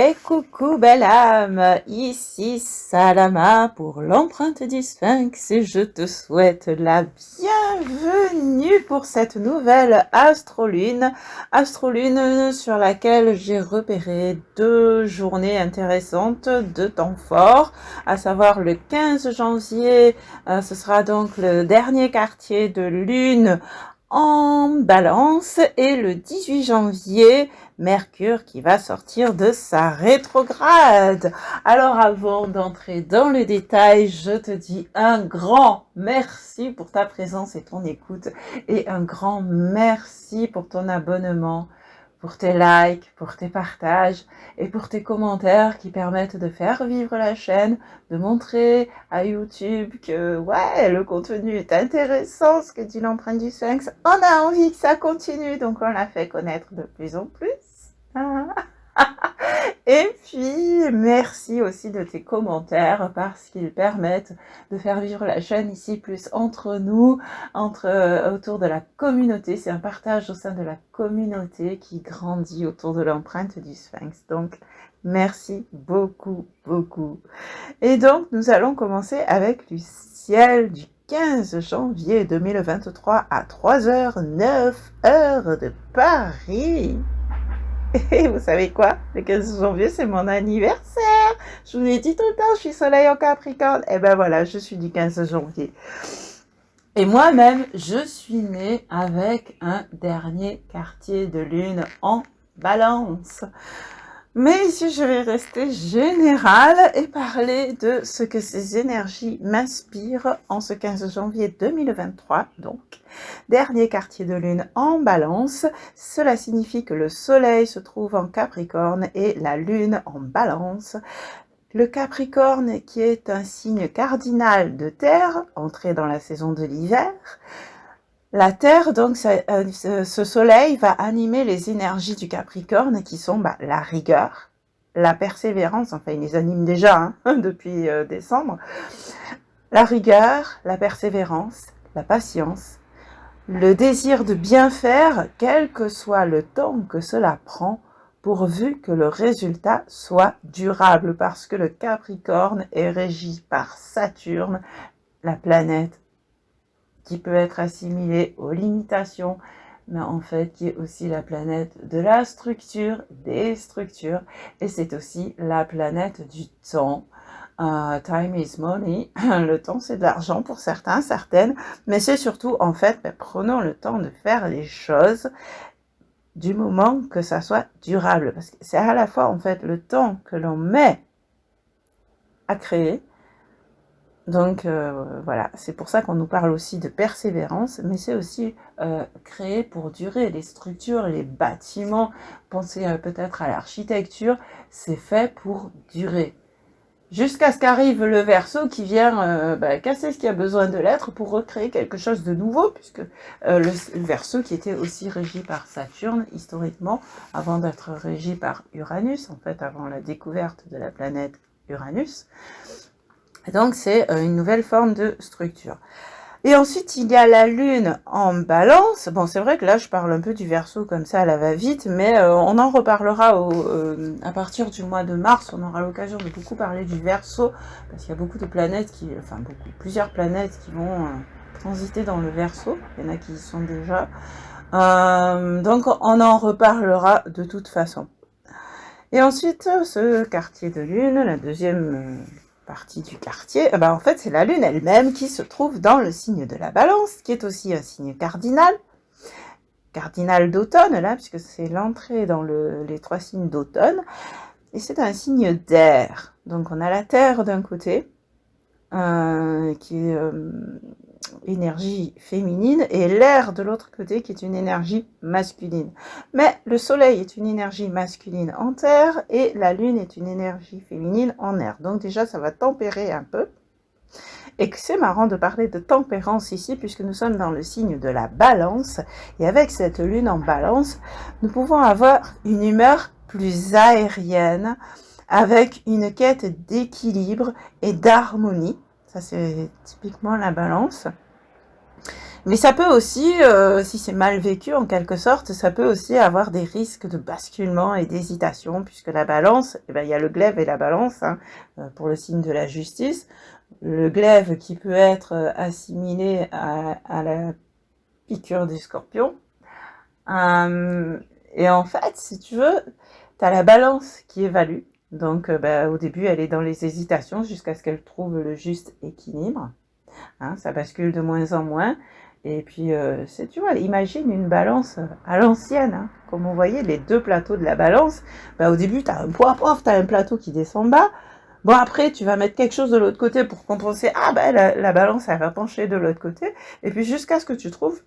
Et coucou belle âme, ici Salama pour l'empreinte du Sphinx et je te souhaite la bienvenue pour cette nouvelle astrolune sur laquelle j'ai repéré 2 journées intéressantes, 2 temps forts, à savoir le 15 janvier, ce sera donc le dernier quartier de lune en balance et le 18 janvier, Mercure qui va sortir de sa rétrograde. Alors avant d'entrer dans le détail, je te dis un grand merci pour ta présence et ton écoute et un grand merci pour ton abonnement, pour tes likes, pour tes partages et pour tes commentaires qui permettent de faire vivre la chaîne, de montrer à YouTube que ouais, le contenu est intéressant, ce que dit l'empreinte du Sphinx. On a envie que ça continue, donc on l'a fait connaître de plus en plus. Et puis, merci aussi de tes commentaires parce qu'ils permettent de faire vivre la chaîne ici plus entre nous, autour de la communauté. C'est un partage au sein de la communauté qui grandit autour de l'empreinte du Sphinx. Donc, merci beaucoup, beaucoup. Et donc, nous allons commencer avec le ciel du 15 janvier 2023 à 3h09 heure de Paris. Et vous savez quoi? Le 15 janvier, c'est mon anniversaire. Je vous l'ai dit tout le temps, je suis soleil en Capricorne. Et ben voilà, je suis du 15 janvier. Et moi-même, je suis née avec un dernier quartier de lune en balance. Mais ici, je vais rester générale et parler de ce que ces énergies m'inspirent en ce 15 janvier 2023, donc dernier quartier de lune en balance. Cela signifie que le soleil se trouve en Capricorne et la lune en balance. Le Capricorne qui est un signe cardinal de terre, entré dans la saison de l'hiver. La Terre, donc, ce soleil va animer les énergies du Capricorne qui sont la rigueur, la persévérance, enfin il les anime déjà depuis décembre, la rigueur, la persévérance, la patience, le désir de bien faire, quel que soit le temps que cela prend, pourvu que le résultat soit durable, parce que le Capricorne est régi par Saturne, la planète qui peut être assimilée aux limitations, mais en fait qui est aussi la planète de la structure, des structures, et c'est aussi la planète du temps. Time is money, le temps c'est de l'argent pour certains, certaines, mais c'est surtout en fait, prenons le temps de faire les choses du moment que ça soit durable, parce que c'est à la fois en fait le temps que l'on met à créer. Donc voilà, c'est pour ça qu'on nous parle aussi de persévérance, mais c'est aussi créer pour durer. Les structures, les bâtiments, pensez peut-être à l'architecture, c'est fait pour durer. Jusqu'à ce qu'arrive le Verseau qui vient casser ce qui a besoin de l'être pour recréer quelque chose de nouveau, puisque le Verseau qui était aussi régi par Saturne historiquement, avant d'être régi par Uranus, en fait avant la découverte de la planète Uranus. Et donc c'est une nouvelle forme de structure. Et ensuite il y a la lune en balance. Bon, c'est vrai que là je parle un peu du Verseau comme ça à la va-vite, mais on en reparlera à partir du mois de mars. On aura l'occasion de beaucoup parler du Verseau, parce qu'il y a beaucoup de planètes plusieurs planètes qui vont transiter dans le Verseau. Il y en a qui y sont déjà. Donc on en reparlera de toute façon. Et ensuite ce quartier de lune, la deuxième partie du quartier, en fait c'est la lune elle-même qui se trouve dans le signe de la balance, qui est aussi un signe cardinal d'automne là, puisque c'est l'entrée dans les 3 signes d'automne, et c'est un signe d'air. Donc on a la terre d'un côté, qui est énergie féminine, et l'air de l'autre côté qui est une énergie masculine. Mais le soleil est une énergie masculine en terre et la lune est une énergie féminine en air. Donc déjà ça va tempérer un peu. Et que c'est marrant de parler de tempérance ici puisque nous sommes dans le signe de la balance, et avec cette lune en balance, nous pouvons avoir une humeur plus aérienne, avec une quête d'équilibre et d'harmonie. Ça c'est typiquement la balance. Mais ça peut aussi, si c'est mal vécu en quelque sorte, ça peut aussi avoir des risques de basculement et d'hésitation, puisque la balance, eh ben, il y a le glaive et la balance, hein, pour le signe de la justice. Le glaive qui peut être assimilé à la piqûre du scorpion. Et en fait, si tu veux, tu as la balance qui évalue. Donc, au début, elle est dans les hésitations jusqu'à ce qu'elle trouve le juste équilibre. Hein, ça bascule de moins en moins. Et puis, tu vois, imagine une balance à l'ancienne, hein, comme on voyait les deux plateaux de la balance. Au début, tu as un poids, tu as un plateau qui descend bas. Bon, après, tu vas mettre quelque chose de l'autre côté pour compenser. Ah, la balance, elle va pencher de l'autre côté. Et puis, jusqu'à ce que tu trouves,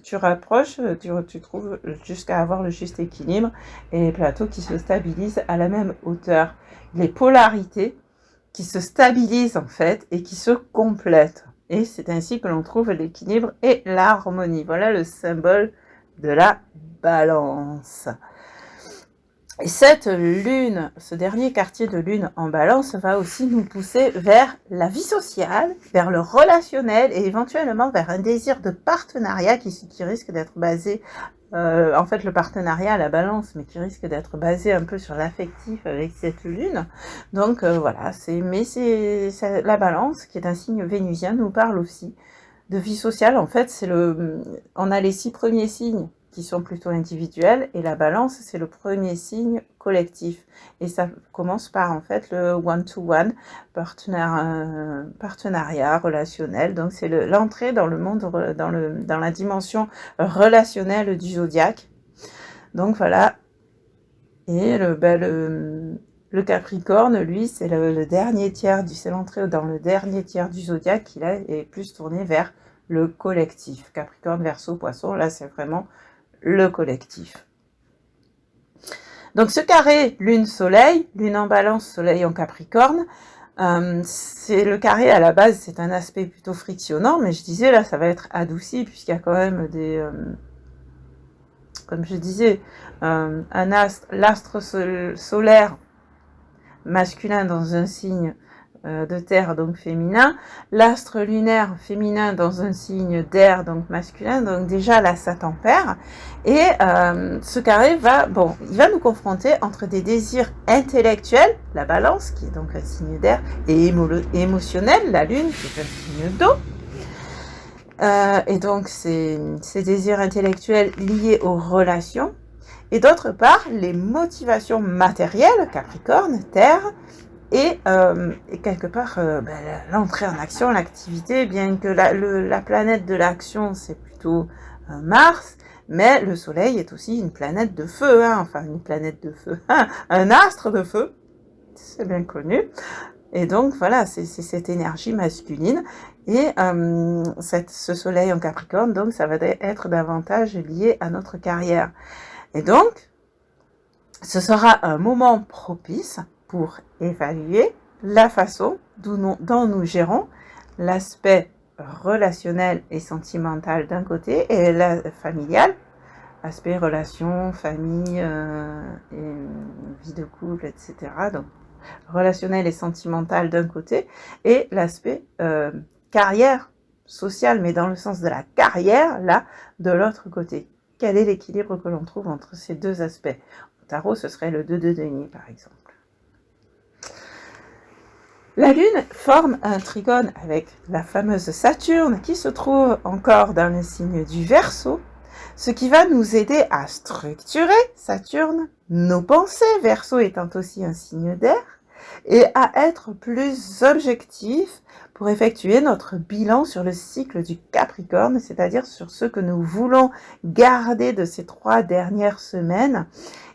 tu rapproches, tu trouves jusqu'à avoir le juste équilibre et les plateaux qui se stabilisent à la même hauteur. Les polarités qui se stabilisent en fait et qui se complètent. Et c'est ainsi que l'on trouve l'équilibre et l'harmonie. Voilà le symbole de la balance. Et cette lune, ce dernier quartier de lune en balance va aussi nous pousser vers la vie sociale, vers le relationnel et éventuellement vers un désir de partenariat qui risque d'être basé, en fait le partenariat à la balance, mais qui risque d'être basé un peu sur l'affectif avec cette lune. Donc voilà, la balance qui est un signe vénusien nous parle aussi de vie sociale. En fait, on a les 6 premiers signes qui sont plutôt individuels et la balance, c'est le premier signe collectif. Et ça commence par en fait le one-to-one, partenariat relationnel. Donc c'est l'entrée dans le monde, dans la dimension relationnelle du zodiaque. Donc voilà. Et le Capricorne, lui, c'est le dernier tiers c'est l'entrée dans le dernier tiers du zodiaque qui là est plus tourné vers le collectif. Capricorne, Verseau, Poisson, là c'est vraiment le collectif. Donc ce carré Lune-Soleil, Lune en Balance, Soleil en Capricorne, c'est le carré à la base, c'est un aspect plutôt frictionnant, mais je disais là ça va être adouci puisqu'il y a quand même des, comme je disais, l'astre solaire masculin dans un signe de terre, donc féminin, l'astre lunaire féminin dans un signe d'air, donc masculin, donc déjà là ça tempère, et ce carré il va nous confronter entre des désirs intellectuels, la balance, qui est donc un signe d'air, et émotionnel, la lune, qui est un signe d'eau, et donc ces désirs intellectuels liés aux relations, et d'autre part les motivations matérielles, Capricorne, terre, et quelque part l'entrée en action, l'activité, bien que la planète de l'action c'est plutôt Mars, mais le Soleil est aussi une planète de feu, hein, enfin une planète de feu, un astre de feu, c'est bien connu. Et donc voilà, c'est cette énergie masculine. Et ce Soleil en Capricorne, donc ça va être davantage lié à notre carrière. Et donc, ce sera un moment propice pour évaluer la façon dont nous gérons l'aspect relationnel et sentimental d'un côté et familial, aspect relation, famille, et vie de couple, etc. Donc, relationnel et sentimental d'un côté et l'aspect carrière sociale, mais dans le sens de la carrière, là, de l'autre côté. Quel est l'équilibre que l'on trouve entre ces deux aspects? Au tarot, ce serait le 2 de denier, par exemple. La Lune forme un trigone avec la fameuse Saturne qui se trouve encore dans le signe du Verseau, ce qui va nous aider à structurer, Saturne, nos pensées, Verseau étant aussi un signe d'air, et à être plus objectif pour effectuer notre bilan sur le cycle du Capricorne, c'est-à-dire sur ce que nous voulons garder de ces 3 dernières semaines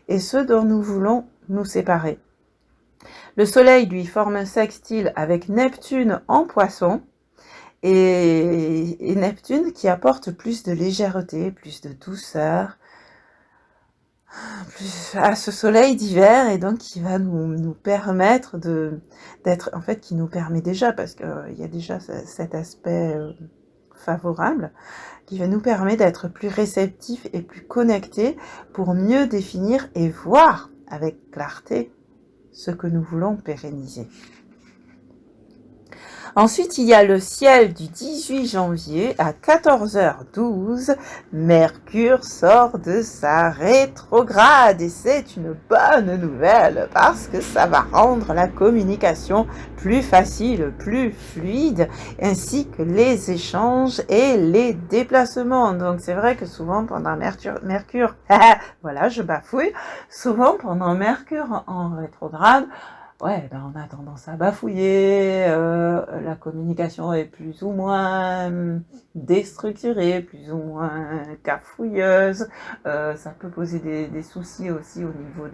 et ce dont nous voulons nous séparer. Le Soleil, lui, forme un sextile avec Neptune en Poisson, et Neptune qui apporte plus de légèreté, plus de douceur, à ce soleil d'hiver, et donc qui va nous permettre d'être, en fait, qui nous permet déjà, parce qu'il y a déjà cet aspect favorable, qui va nous permettre d'être plus réceptifs et plus connectés pour mieux définir et voir avec clarté ce que nous voulons pérenniser. Ensuite, il y a le ciel du 18 janvier à 14h12. Mercure sort de sa rétrograde et c'est une bonne nouvelle parce que ça va rendre la communication plus facile, plus fluide, ainsi que les échanges et les déplacements. Donc c'est vrai que souvent pendant Mercure voilà, je bafouille, souvent pendant Mercure en rétrograde, ouais, ben on a tendance à bafouiller, la communication est plus ou moins déstructurée, plus ou moins cafouilleuse, ça peut poser des soucis aussi au niveau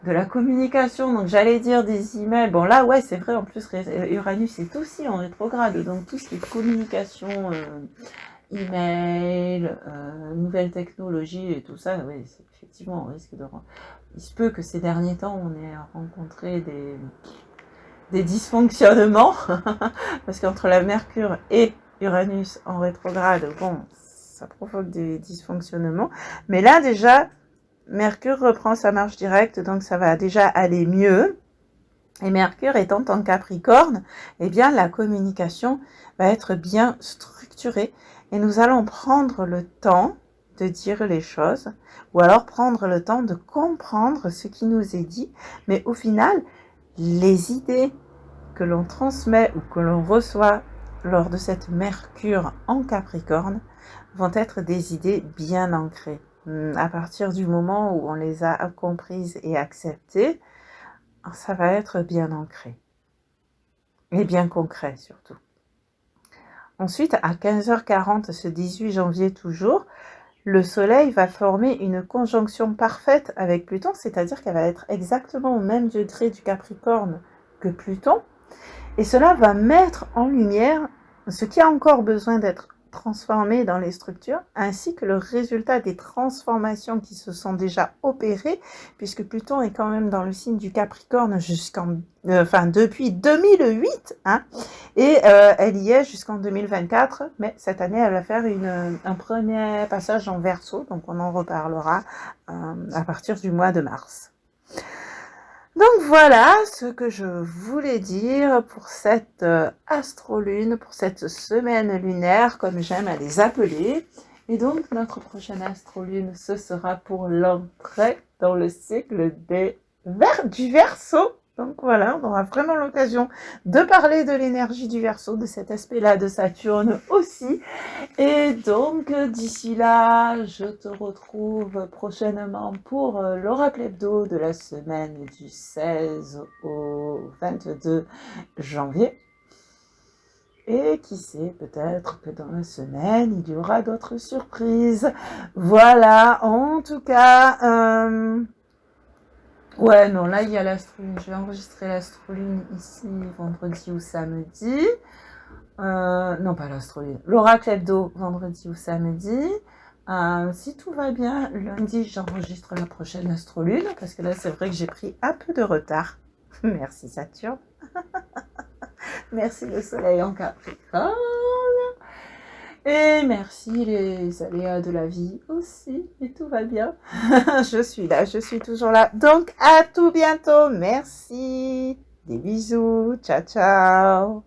de la communication, donc j'allais dire des emails, bon là ouais c'est vrai, en plus Uranus est aussi en rétrograde, donc tout ce qui est communication, email, nouvelles technologies et tout ça, oui, effectivement, on risque de... Il se peut que ces derniers temps, on ait rencontré des dysfonctionnements, parce qu'entre la Mercure et Uranus en rétrograde, bon, ça provoque des dysfonctionnements. Mais là, déjà, Mercure reprend sa marche directe, donc ça va déjà aller mieux. Et Mercure étant en Capricorne, eh bien, la communication va être bien structurée et nous allons prendre le temps de dire les choses ou alors prendre le temps de comprendre ce qui nous est dit. Mais au final, les idées que l'on transmet ou que l'on reçoit lors de cette Mercure en Capricorne vont être des idées bien ancrées. À partir du moment où on les a comprises et acceptées, ça va être bien ancré et bien concret surtout. Ensuite, à 15h40, ce 18 janvier toujours, le Soleil va former une conjonction parfaite avec Pluton, c'est-à-dire qu'elle va être exactement au même degré du Capricorne que Pluton, et cela va mettre en lumière ce qui a encore besoin d'être transformé dans les structures, ainsi que le résultat des transformations qui se sont déjà opérées, puisque Pluton est quand même dans le signe du Capricorne depuis 2008, hein, et elle y est jusqu'en 2024, mais cette année, elle va faire un premier passage en Verseau, donc on en reparlera à partir du mois de mars. Donc voilà ce que je voulais dire pour cette astrolune, pour cette semaine lunaire, comme j'aime à les appeler. Et donc notre prochaine astrolune, ce sera pour l'entrée dans le cycle du Verseau. Donc voilà, on aura vraiment l'occasion de parler de l'énergie du Verseau, de cet aspect-là de Saturne aussi. Et donc, d'ici là, je te retrouve prochainement pour l'oracle hebdo de la semaine du 16 au 22 janvier. Et qui sait, peut-être que dans la semaine, il y aura d'autres surprises. Voilà, en tout cas... Ouais, non, là, il y a l'astroline. Je vais enregistrer l'astroline ici, vendredi ou samedi. Non, pas l'astroline. L'oracle hebdo, vendredi ou samedi. Si tout va bien, lundi, j'enregistre la prochaine astrolune, parce que là, c'est vrai que j'ai pris un peu de retard. Merci Saturne. Merci le soleil en Capricorne. Et merci les aléas de la vie aussi. Et tout va bien. Je suis là, je suis toujours là. Donc, à tout bientôt. Merci. Des bisous. Ciao, ciao.